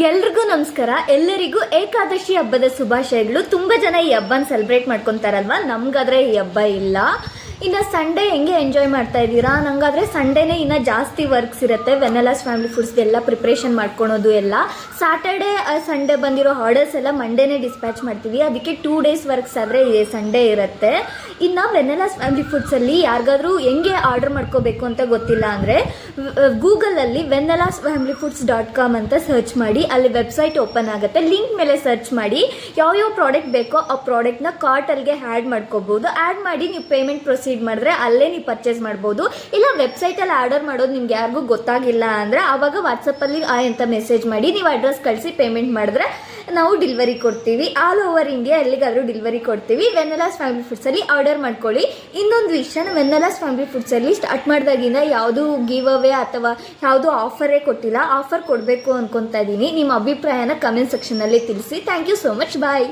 ಎಲ್ರಿಗೂ ನಮಸ್ಕಾರ. ಎಲ್ಲರಿಗೂ ಏಕಾದಶಿ ಹಬ್ಬದ ಶುಭಾಶಯಗಳು. ತುಂಬ ಜನ ಈ ಹಬ್ಬನ ಸೆಲೆಬ್ರೇಟ್ ಮಾಡ್ಕೊತಾರಲ್ವ, ನಮ್ಗಾದ್ರೆ ಈ ಹಬ್ಬ ಇಲ್ಲ. ಇನ್ನು ಸಂಡೇ ಹೆಂಗೆ ಎಂಜಾಯ್ ಮಾಡ್ತಾ ಇದ್ದೀರಾ? ನಂಗಾದರೆ ಸಂಡೇನೇ ಇನ್ನೂ ಜಾಸ್ತಿ ವರ್ಕ್ಸ್ ಇರುತ್ತೆ. ವೆನೆಲಾಸ್ ಫ್ಯಾಮಿಲಿ ಫುಡ್ಸ್ಗೆಲ್ಲ ಪ್ರಿಪ್ರೇಷನ್ ಮಾಡ್ಕೊಳೋದು ಎಲ್ಲ. ಸ್ಯಾಟರ್ಡೇ ಸಂಡೇ ಬಂದಿರೋ ಆರ್ಡರ್ಸ್ ಎಲ್ಲ ಮಂಡೇನೇ ಡಿಸ್ಪ್ಯಾಚ್ ಮಾಡ್ತೀವಿ. ಅದಕ್ಕೆ 2 days ವರ್ಕ್ಸ್ ಆದರೆ ಸಂಡೇ ಇರುತ್ತೆ. ಇನ್ನು ವೆನೆಲಾಸ್ ಫ್ಯಾಮಿಲಿ ಫುಡ್ಸಲ್ಲಿ ಯಾರಿಗಾದ್ರೂ ಹೆಂಗೆ ಆರ್ಡರ್ ಮಾಡ್ಕೋಬೇಕು ಅಂತ ಗೊತ್ತಿಲ್ಲ ಅಂದರೆ ಗೂಗಲಲ್ಲಿ venelasfamilyfoods.com ಅಂತ ಸರ್ಚ್ ಮಾಡಿ, ಅಲ್ಲಿ ವೆಬ್ಸೈಟ್ ಓಪನ್ ಆಗುತ್ತೆ. ಲಿಂಕ್ ಮೇಲೆ ಸರ್ಚ್ ಮಾಡಿ ಯಾವ್ಯಾವ ಪ್ರಾಡಕ್ಟ್ ಬೇಕೋ ಆ ಪ್ರಾಡಕ್ಟ್ನ ಕಾರ್ಟಲ್ಗೆ ಆ್ಯಡ್ ಮಾಡ್ಕೋಬೋದು. ಆ್ಯಡ್ ಮಾಡಿ ನೀವು ಪೇಮೆಂಟ್ ಪ್ರೊಸೀಡ್ ಮಾಡಿದ್ರೆ ಅಲ್ಲೇ ನೀವು ಪರ್ಚೇಸ್ ಮಾಡ್ಬೋದು. ಇಲ್ಲ ವೆಬ್ಸೈಟಲ್ಲಿ ಆರ್ಡರ್ ಮಾಡೋದು ನಿಮ್ಗೆ ಯಾರಿಗೂ ಗೊತ್ತಾಗಿಲ್ಲ ಅಂದರೆ ಆವಾಗ ವಾಟ್ಸಪ್ಪಲ್ಲಿ ಅಂತ ಮೆಸೇಜ್ ಮಾಡಿ ನೀವು ಅಡ್ರೆಸ್ ಕಳಿಸಿ ಪೇಮೆಂಟ್ ಮಾಡಿದ್ರೆ ನಾವು ಡೆಲಿವರಿ ಕೊಡ್ತೀವಿ. ಆಲ್ ಓವರ್ ಇಂಡಿಯಾ ಎಲ್ಲಿಗಾದರೂ ಡೆಲಿವರಿ ಕೊಡ್ತೀವಿ. ವೆನೆಲಾಸ್ ಫ್ಯಾಮಿಲಿ ಫುಡ್ಸಲ್ಲಿ ಆರ್ಡರ್ ಮಾಡ್ಕೊಳ್ಳಿ. ಇನ್ನೊಂದು ವಿಷಯ, ವೆನೆಲಾಸ್ ಫ್ಯಾಮಿಲಿ ಫುಡ್ಸಲ್ಲಿ ಸ್ಟಾರ್ಟ್ ಮಾಡಿದಾಗಿಂದ ಯಾವುದೂ ಗಿವ್ ಅವೇ ಅಥವಾ ಯಾವುದೂ ಆಫರೇ ಕೊಟ್ಟಿಲ್ಲ. ಆಫರ್ ಕೊಡಬೇಕು ಅಂದ್ಕೊತಾ ಇದ್ದೀನಿ. ನಿಮ್ಮ ಅಭಿಪ್ರಾಯನ ಕಮೆಂಟ್ ಸೆಕ್ಷನಲ್ಲಿ ತಿಳಿಸಿ. Thank you so much. Bye.